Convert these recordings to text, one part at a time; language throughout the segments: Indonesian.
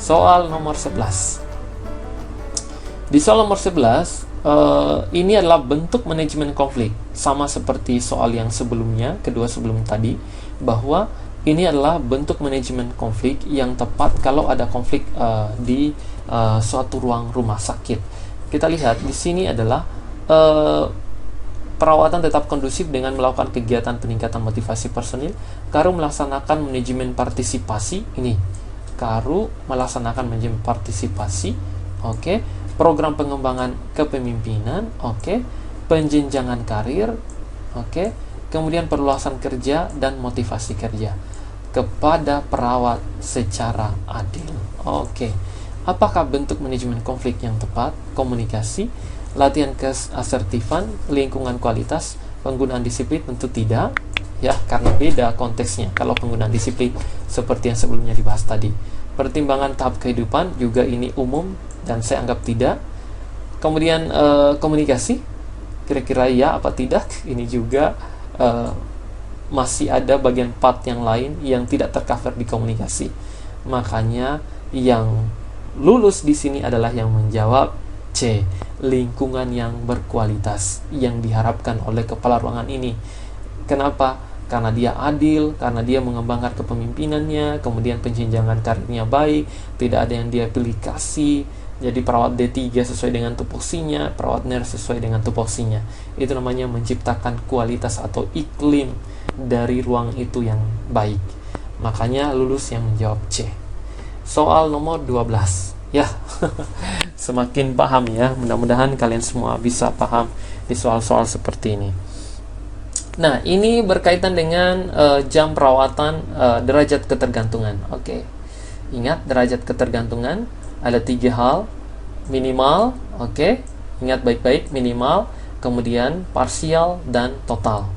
Soal nomor 11. Di soal nomor 11, ini adalah bentuk manajemen konflik. Sama seperti soal yang sebelumnya, kedua sebelum tadi, bahwa ini adalah bentuk manajemen konflik yang tepat kalau ada konflik di suatu ruang rumah sakit. Kita lihat di sini adalah perawatan tetap kondusif dengan melakukan kegiatan peningkatan motivasi personil. Karu melaksanakan manajemen partisipasi. Ini Karu melaksanakan manajemen partisipasi. Oke. Program pengembangan kepemimpinan. Oke. Penjenjangan karir. Oke. Kemudian perluasan kerja dan motivasi kerja kepada perawat secara adil. Oke. Apakah bentuk manajemen konflik yang tepat? Komunikasi, latihan keasertifan, lingkungan kualitas, penggunaan disiplin? Tentu tidak, ya, karena beda konteksnya. Kalau penggunaan disiplin seperti yang sebelumnya dibahas tadi. Pertimbangan tahap kehidupan juga ini umum dan saya anggap tidak. Kemudian komunikasi, kira-kira ya apa tidak? Ini juga masih ada bagian part yang lain yang tidak tercover di komunikasi. Makanya yang lulus di sini adalah yang menjawab C, lingkungan yang berkualitas yang diharapkan oleh kepala ruangan ini. Kenapa? Karena dia adil, karena dia mengembangkan kepemimpinannya, kemudian penjenjangan karirnya baik, tidak ada yang dia pilih kasih. Jadi perawat D3 sesuai dengan tupoksinya, perawat nurse sesuai dengan tupoksinya. Itu namanya menciptakan kualitas atau iklim dari ruang itu yang baik. Makanya lulus yang menjawab C. Soal nomor 12. Ya, semakin paham ya. Mudah-mudahan kalian semua bisa paham di soal-soal seperti ini. Nah, ini berkaitan dengan jam perawatan derajat ketergantungan. Oke. Ingat derajat ketergantungan ada 3 hal. Minimal, oke. Ingat baik-baik, minimal, kemudian parsial dan total.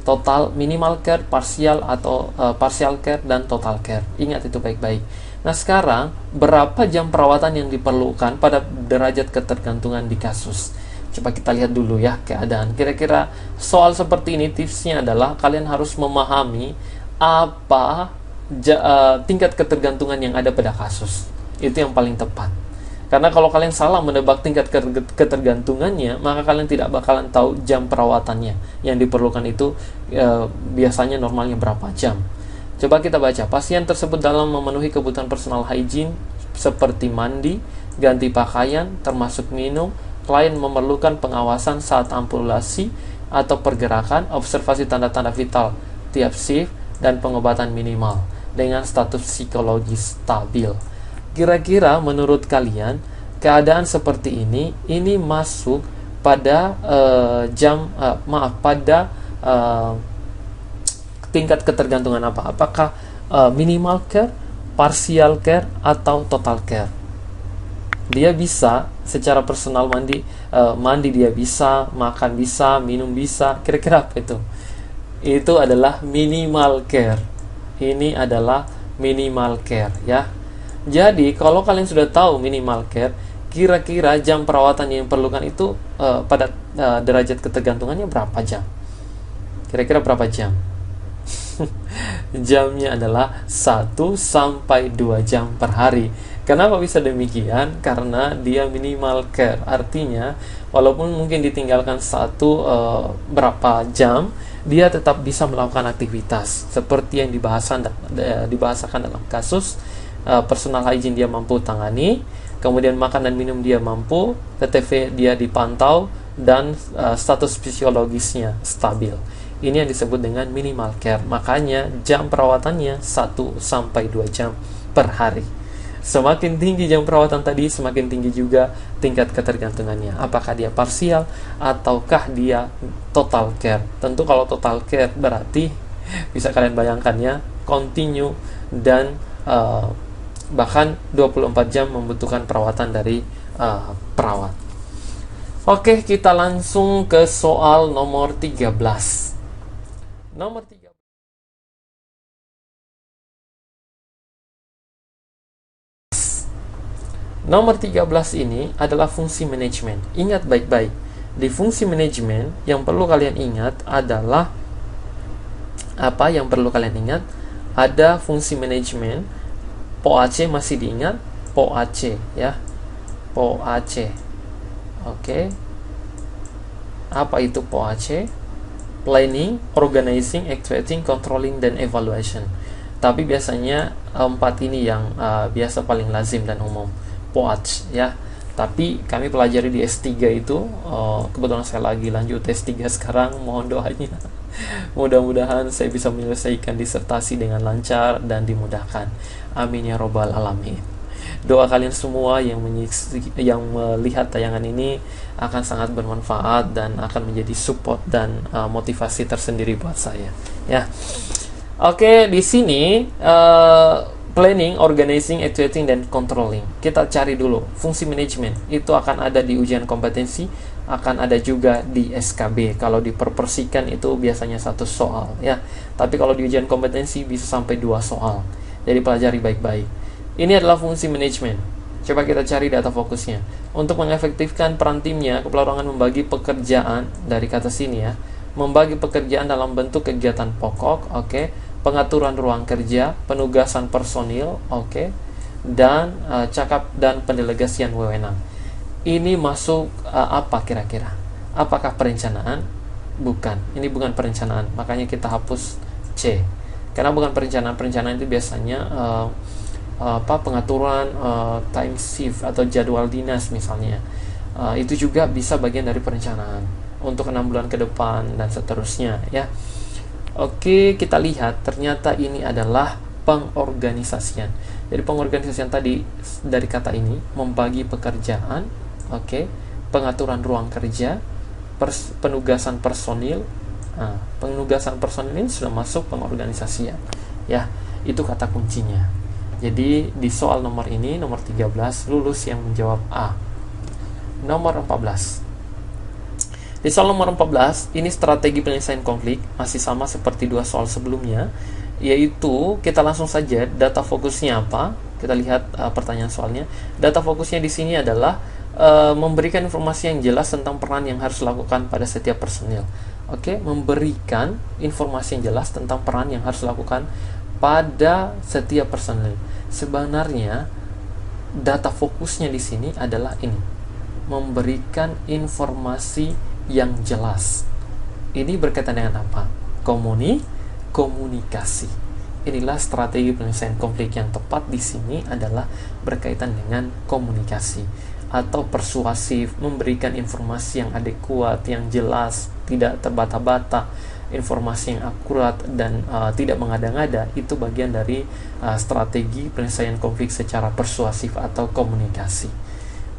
Total, minimal care, parsial atau partial care dan total care. Ingat itu baik-baik. Nah, sekarang berapa jam perawatan yang diperlukan pada derajat ketergantungan di kasus? Coba kita lihat dulu ya keadaan. Kira-kira soal seperti ini tipsnya adalah kalian harus memahami apa tingkat ketergantungan yang ada pada kasus. Itu yang paling tepat. Karena kalau kalian salah menebak tingkat ketergantungannya, maka kalian tidak bakalan tahu jam perawatannya. Yang diperlukan itu biasanya normalnya berapa jam. Coba kita baca. Pasien tersebut dalam memenuhi kebutuhan personal hygiene seperti mandi, ganti pakaian, termasuk minum. Klien memerlukan pengawasan saat ampulasi atau pergerakan, observasi tanda-tanda vital tiap shift, dan pengobatan minimal dengan status psikologis stabil. Kira-kira menurut kalian keadaan seperti ini masuk pada tingkat ketergantungan apa? Apakah minimal care, partial care, atau total care? Dia bisa secara personal mandi dia bisa, makan bisa, minum bisa. Kira-kira apa itu? Itu adalah minimal care. Ini adalah minimal care ya. Jadi kalau kalian sudah tahu minimal care, kira-kira jam perawatan yang diperlukan itu pada derajat ketergantungannya berapa jam? Kira-kira berapa jam? Jamnya adalah 1 sampai 2 jam per hari. Kenapa bisa demikian? Karena dia minimal care. Artinya walaupun mungkin ditinggalkan berapa jam, dia tetap bisa melakukan aktivitas seperti yang dibahasakan dalam kasus. Personal hygiene dia mampu tangani, kemudian makan dan minum dia mampu, TTV dia dipantau, dan status fisiologisnya stabil. Ini yang disebut dengan minimal care. Makanya jam perawatannya 1 sampai 2 jam per hari. Semakin tinggi jam perawatan tadi, semakin tinggi juga tingkat ketergantungannya. Apakah dia parsial ataukah dia total care? Tentu kalau total care berarti bisa kalian bayangkan ya, continue dan bahkan 24 jam membutuhkan perawatan dari perawat. Oke, kita langsung ke soal nomor 13. Nomor 13. Nomor 13 ini adalah fungsi manajemen. Ingat baik-baik. Di fungsi manajemen yang perlu kalian ingat adalah apa yang perlu kalian ingat? Ada fungsi manajemen. POAC masih diingat. POAC ya. POAC. Oke. Apa itu POAC? Planning, Organizing, Actuating, Controlling, dan Evaluation. Tapi biasanya 4 ini yang biasa paling lazim dan umum. POAC ya. Tapi kami pelajari di S3 itu, kebetulan saya lagi lanjut S3 sekarang, mohon doanya. Mudah-mudahan saya bisa menyelesaikan disertasi dengan lancar dan dimudahkan. Amin ya robbal alamin. Doa kalian semua yang melihat tayangan ini akan sangat bermanfaat dan akan menjadi support dan motivasi tersendiri buat saya. Ya, oke, di sini planning, organizing, actuating, dan controlling. Kita cari dulu fungsi manajemen. Itu akan ada di ujian kompetensi, akan ada juga di SKB. Kalau diproporsikan itu biasanya 1 soal ya. Tapi kalau di ujian kompetensi bisa sampai 2 soal. Jadi pelajari baik-baik. Ini adalah fungsi manajemen. Coba kita cari data fokusnya. Untuk mengefektifkan peran timnya, Kepelawarangan membagi pekerjaan dari kata sini ya. Membagi pekerjaan dalam bentuk kegiatan pokok, oke. Pengaturan ruang kerja, penugasan personil, oke, dan cakap dan pendelegasian wewenang. Ini masuk apa kira-kira? Apakah perencanaan? Bukan. Ini bukan perencanaan. Makanya kita hapus C. Karena bukan perencanaan. Perencanaan itu biasanya pengaturan time shift atau jadwal dinas misalnya. Itu juga bisa bagian dari perencanaan untuk 6 bulan ke depan dan seterusnya ya. Oke, kita lihat ternyata ini adalah pengorganisasian. Jadi pengorganisasian tadi dari kata ini membagi pekerjaan, oke, pengaturan ruang kerja, penugasan personil. Nah, penugasan personil ini sudah masuk pengorganisasian. Ya, itu kata kuncinya. Jadi di soal nomor ini, nomor 13, lulus yang menjawab A. Nomor 14. Di soal nomor 14, ini strategi penyelesaian konflik, masih sama seperti 2 soal sebelumnya, yaitu kita langsung saja data fokusnya apa. Kita lihat pertanyaan soalnya. Data fokusnya di sini adalah memberikan informasi yang jelas tentang peran yang harus dilakukan pada setiap personil. Oke, memberikan informasi yang jelas tentang peran yang harus dilakukan pada setiap personil. Sebenarnya data fokusnya di sini adalah ini. Memberikan informasi yang jelas. Ini berkaitan dengan apa? Komunikasi. Inilah strategi penyelesaian konflik yang tepat di sini adalah berkaitan dengan komunikasi atau persuasif, memberikan informasi yang adekuat, yang jelas, tidak terbata-bata, informasi yang akurat dan tidak mengada-ngada. Itu bagian dari strategi penyelesaian konflik secara persuasif atau komunikasi.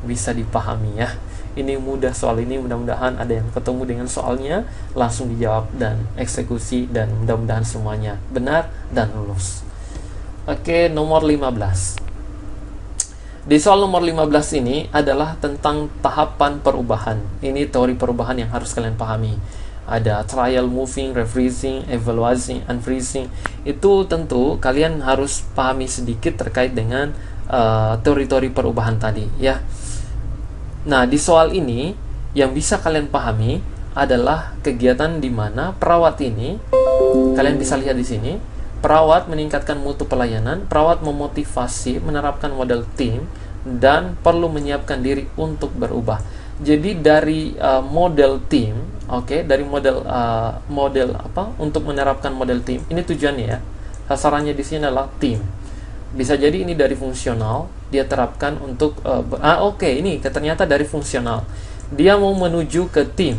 Bisa dipahami ya. Ini mudah soal ini, mudah-mudahan ada yang ketemu dengan soalnya langsung dijawab dan eksekusi, dan mudah-mudahan semuanya benar dan lulus. Oke, nomor 15. Di soal nomor 15 ini adalah tentang tahapan perubahan. Ini teori perubahan yang harus kalian pahami. Ada trial, moving, refreezing, evaluating, unfreezing. Itu tentu kalian harus pahami sedikit terkait dengan teori-teori perubahan tadi ya. Nah, di soal ini yang bisa kalian pahami adalah kegiatan di mana perawat ini, kalian bisa lihat di sini, perawat meningkatkan mutu pelayanan, perawat memotivasi, menerapkan model tim, dan perlu menyiapkan diri untuk berubah. Jadi dari model tim, oke, dari model apa untuk menerapkan model tim. Ini tujuannya ya. Sasarannya di sini adalah tim. Bisa jadi ini dari fungsional, dia terapkan untuk ini ternyata dari fungsional. Dia mau menuju ke tim.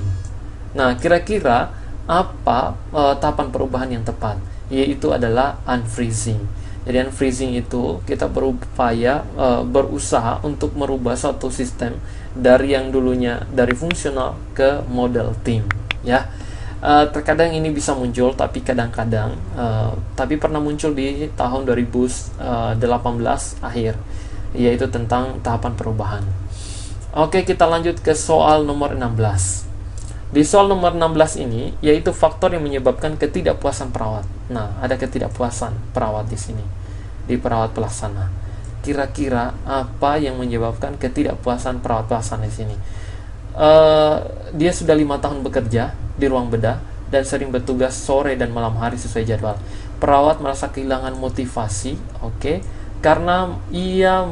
Nah, kira-kira apa tahapan perubahan yang tepat? Yaitu adalah unfreezing. Jadi unfreezing itu kita berupaya berusaha untuk merubah suatu sistem dari yang dulunya dari fungsional ke model tim, ya. Terkadang ini bisa muncul, tapi kadang-kadang tapi pernah muncul di tahun 2018 akhir, yaitu tentang tahapan perubahan. Oke, kita lanjut ke soal nomor 16. Di soal nomor 16 ini, yaitu faktor yang menyebabkan ketidakpuasan perawat. Nah, ada ketidakpuasan perawat di sini, di perawat pelaksana. Kira-kira apa yang menyebabkan ketidakpuasan perawat pelaksana di sini? Dia sudah 5 tahun bekerja di ruang bedah dan sering bertugas sore dan malam hari sesuai jadwal. Perawat merasa kehilangan motivasi, karena ia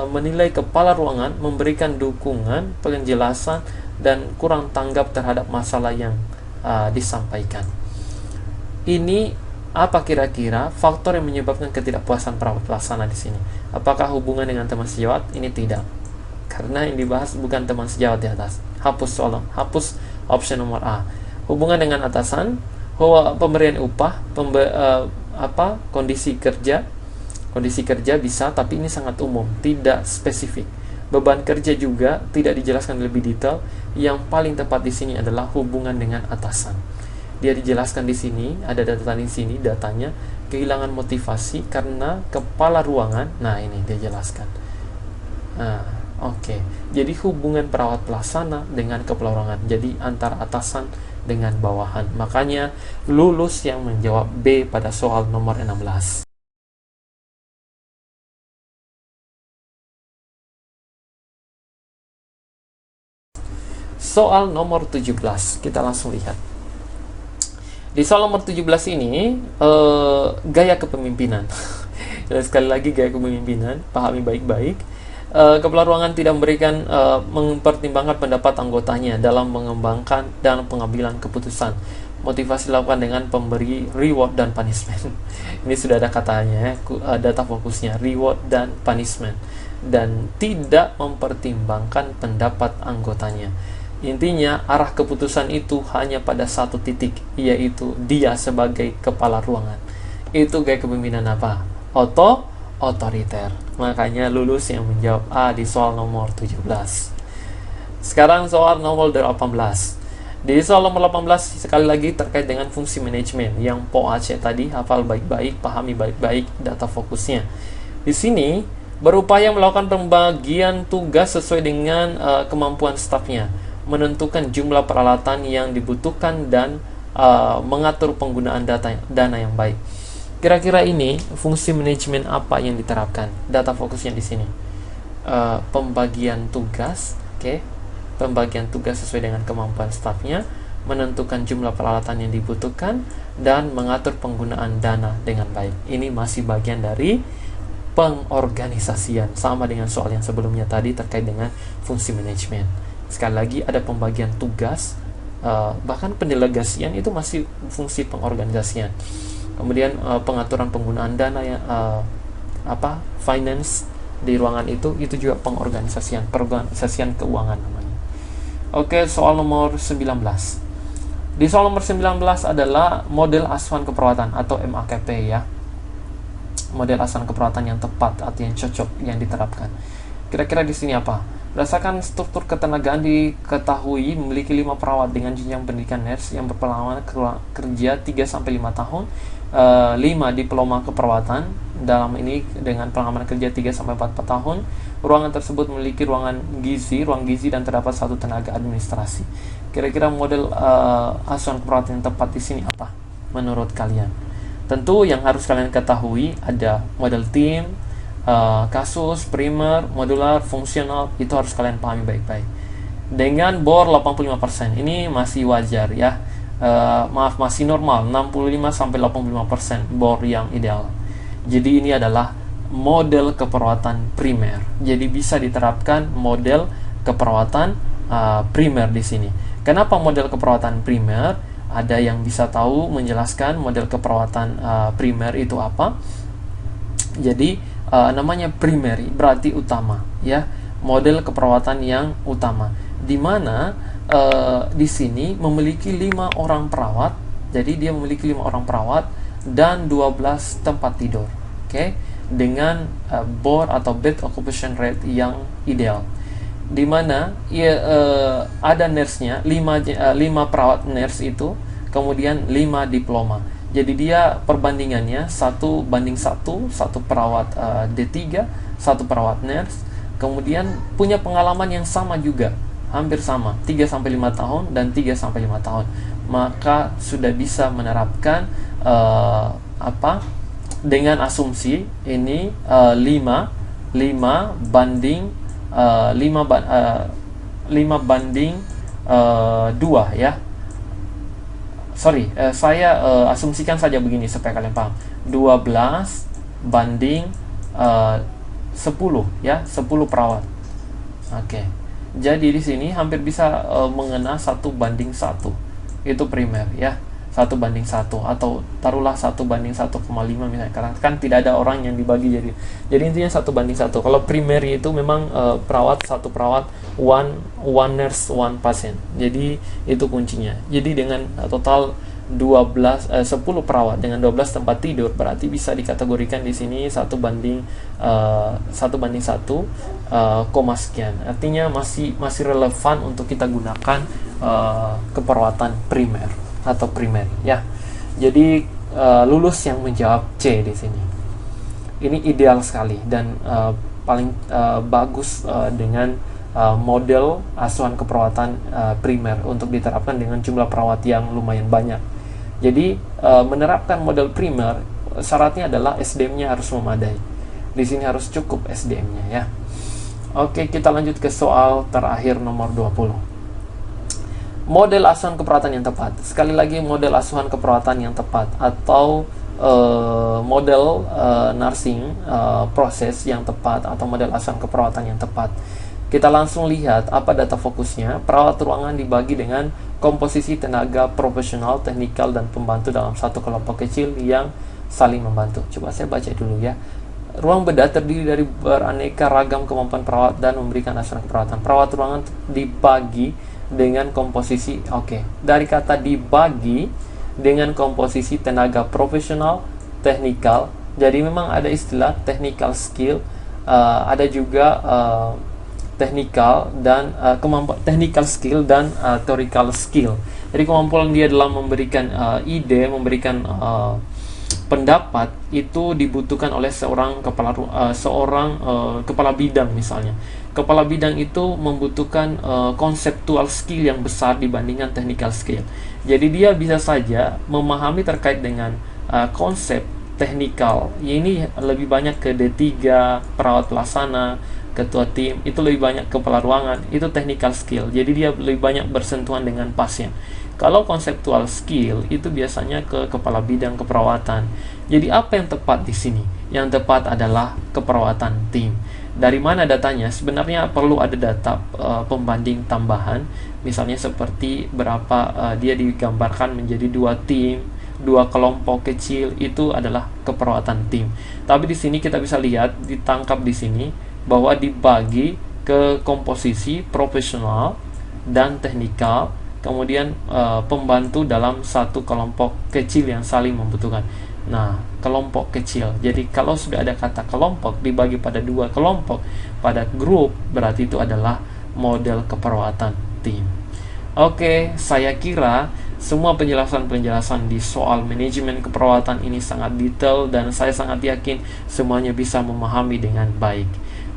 menilai kepala ruangan memberikan dukungan, penjelasan, dan kurang tanggap terhadap masalah yang disampaikan. Ini apa kira-kira faktor yang menyebabkan ketidakpuasan perawat pelaksana di sini? Apakah hubungan dengan teman sejawat? Ini tidak, karena yang dibahas bukan teman sejawat di atas. Hapus option nomor A. Hubungan dengan atasan, pemberian upah, kondisi kerja bisa, tapi ini sangat umum, tidak spesifik. Beban kerja juga tidak dijelaskan lebih detail. Yang paling tepat di sini adalah hubungan dengan atasan. Dia dijelaskan di sini, ada data di sini, datanya kehilangan motivasi karena kepala ruangan. Nah, ini dia jelaskan. Oke. Jadi hubungan perawat pelaksana dengan kepala ruangan. Jadi antara atasan dengan bawahan. Makanya lulus yang menjawab B pada soal nomor 16. Soal nomor 17, kita langsung lihat. Di soal nomor 17 ini, gaya kepemimpinan. Dan sekali lagi, gaya kepemimpinan, pahami baik-baik. Kepala ruangan tidak mempertimbangkan pendapat anggotanya dalam mengembangkan dan pengambilan keputusan. Motivasi dilakukan dengan pemberi reward dan punishment. Ini sudah ada katanya, data fokusnya, reward dan punishment. Dan tidak mempertimbangkan pendapat anggotanya. Intinya, arah keputusan itu hanya pada satu titik, yaitu dia sebagai kepala ruangan. Itu gaya kepemimpinan apa? Otoriter. Makanya lulus yang menjawab A di soal nomor 17. Sekarang soal nomor 18. Di soal nomor 18 sekali lagi terkait dengan fungsi manajemen yang Po Aceh tadi, hafal baik-baik, pahami baik-baik data fokusnya. Di sini berupaya melakukan pembagian tugas sesuai dengan kemampuan stafnya, menentukan jumlah peralatan yang dibutuhkan, dan mengatur penggunaan dana yang baik. Kira-kira ini fungsi manajemen apa yang diterapkan? Data fokusnya di sini. Pembagian tugas, pembagian tugas sesuai dengan kemampuan stafnya, menentukan jumlah peralatan yang dibutuhkan, dan mengatur penggunaan dana dengan baik. Ini masih bagian dari pengorganisasian, sama dengan soal yang sebelumnya tadi terkait dengan fungsi manajemen. Sekali lagi, ada pembagian tugas, bahkan pendelegasian itu masih fungsi pengorganisasian. Kemudian pengaturan penggunaan dana yang finance di ruangan itu juga pengorganisasian keuangan namanya. Oke, soal nomor 19. Di soal nomor 19 adalah model asuhan keperawatan atau MAKP ya. Model asuhan keperawatan yang tepat atau yang cocok yang diterapkan. Kira-kira di sini apa? Berdasarkan struktur ketenagaan diketahui memiliki 5 perawat dengan jenjang pendidikan nurse yang berpengalaman kerja 3-5 tahun, 5 diploma keperawatan, dalam ini dengan pengalaman kerja 3-4 tahun. Ruangan tersebut memiliki ruang gizi dan terdapat 1 tenaga administrasi. Kira-kira model asuhan keperawatan yang tepat di sini apa menurut kalian? Tentu yang harus kalian ketahui ada model tim, kasus, primer, modular, fungsional, itu harus kalian pahami baik-baik. Dengan bor 85%, ini masih wajar ya. Masih normal, 65-85% bor yang ideal. Jadi ini adalah model keperawatan primer. Jadi bisa diterapkan model keperawatan primer di sini. Kenapa model keperawatan primer? Ada yang bisa tahu menjelaskan model keperawatan primer itu apa? Jadi namanya primary berarti utama ya, model keperawatan yang utama, di mana di sini memiliki 5 orang perawat. Jadi dia memiliki 5 orang perawat dan 12 tempat tidur, dengan bor atau bed occupation rate yang ideal, di mana ada nurse-nya 5 perawat nurse itu, kemudian 5 diploma. Jadi dia perbandingannya 1:1, 1 perawat D3, 1 perawat nurse, kemudian punya pengalaman yang sama juga, hampir sama, 3-5 tahun dan 3-5 tahun. Maka sudah bisa menerapkan dengan asumsi ini 5 banding 2 ya. Saya asumsikan saja begini supaya kalian paham. 12 banding 10 ya, 10 perawat. Oke. Jadi di sini hampir bisa mengena 1:1. Itu primer ya. 1:1 atau taruhlah 1:1,5 misalnya, karena kan tidak ada orang yang dibagi, jadi intinya 1:1. Kalau primary itu memang satu perawat, one nurse, one patient. Jadi itu kuncinya. Jadi dengan total 10 perawat dengan 12 tempat tidur, berarti bisa dikategorikan di sini 1:1, koma sekian. Artinya masih relevan untuk kita gunakan keperawatan primer atau primary ya. Jadi lulus yang menjawab C di sini. Ini ideal sekali dan paling bagus dengan model asuhan keperawatan primer untuk diterapkan dengan jumlah perawat yang lumayan banyak. Jadi menerapkan model primer syaratnya adalah SDM-nya harus memadai. Di sini harus cukup SDM-nya ya. Oke, kita lanjut ke soal terakhir nomor 20. Model asuhan keperawatan yang tepat. Sekali lagi, model asuhan keperawatan yang tepat atau model nursing proses yang tepat atau model asuhan keperawatan yang tepat. Kita langsung lihat apa data fokusnya. Perawat ruangan dibagi dengan komposisi tenaga profesional, teknikal, dan pembantu dalam satu kelompok kecil yang saling membantu. Coba saya baca dulu ya. Ruang bedah terdiri dari beraneka ragam kemampuan perawat dan memberikan asuhan keperawatan. Perawat ruangan dibagi dengan komposisi, dari kata dibagi dengan komposisi tenaga profesional, teknikal. Jadi memang ada istilah technical skill, ada juga technical dan kemampuan technical skill dan theoretical skill. Jadi kemampuan dia dalam memberikan ide, memberikan pendapat itu dibutuhkan oleh seorang kepala bidang misalnya. Kepala bidang itu membutuhkan konseptual skill yang besar dibandingkan technical skill. Jadi dia bisa saja memahami terkait dengan konsep teknikal. Ini lebih banyak ke D3, perawat pelaksana, ketua tim, itu lebih banyak kepala ruangan, itu technical skill. Jadi dia lebih banyak bersentuhan dengan pasien. Kalau konseptual skill itu biasanya ke kepala bidang keperawatan. Jadi apa yang tepat di sini? Yang tepat adalah keperawatan tim. Dari mana datanya? Sebenarnya perlu ada data pembanding tambahan. Misalnya seperti berapa dia digambarkan menjadi 2 tim, 2 kelompok kecil, itu adalah keperawatan tim. Tapi di sini kita bisa lihat, ditangkap di sini bahwa dibagi ke komposisi profesional dan teknikal, kemudian pembantu dalam satu kelompok kecil yang saling membutuhkan. Nah, kelompok kecil. Jadi kalau sudah ada kata kelompok dibagi pada 2 kelompok pada grup, berarti itu adalah model keperawatan tim. Oke, saya kira semua penjelasan-penjelasan di soal manajemen keperawatan ini sangat detail dan saya sangat yakin semuanya bisa memahami dengan baik.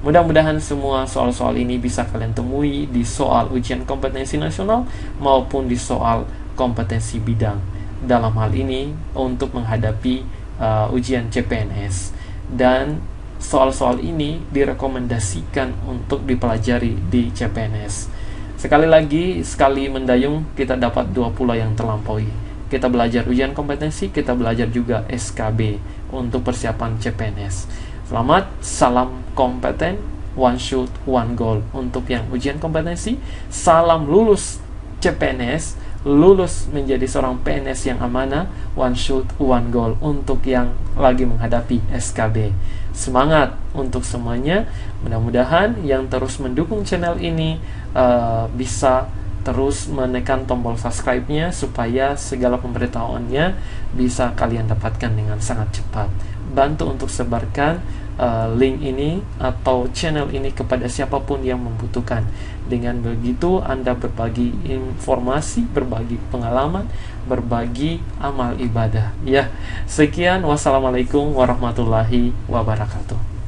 Mudah-mudahan semua soal-soal ini bisa kalian temui di soal ujian kompetensi nasional maupun di soal kompetensi bidang. Dalam hal ini untuk menghadapi ujian CPNS. Dan soal-soal ini direkomendasikan untuk dipelajari di CPNS. Sekali lagi, sekali mendayung kita dapat 2 pulau yang terlampaui. Kita belajar ujian kompetensi, kita belajar juga SKB untuk persiapan CPNS. Selamat, salam kompeten, one shot, one goal. Untuk yang ujian kompetensi, salam lulus CPNS, lulus menjadi seorang PNS yang amanah, one shot, one goal. Untuk yang lagi menghadapi SKB, semangat untuk semuanya. Mudah-mudahan yang terus mendukung channel ini bisa terus menekan tombol subscribe-nya supaya segala pemberitahuannya bisa kalian dapatkan dengan sangat cepat. Bantu untuk sebarkan link ini atau channel ini kepada siapapun yang membutuhkan. Dengan begitu Anda berbagi informasi, berbagi pengalaman, berbagi amal ibadah. Ya, sekian, wassalamualaikum warahmatullahi wabarakatuh.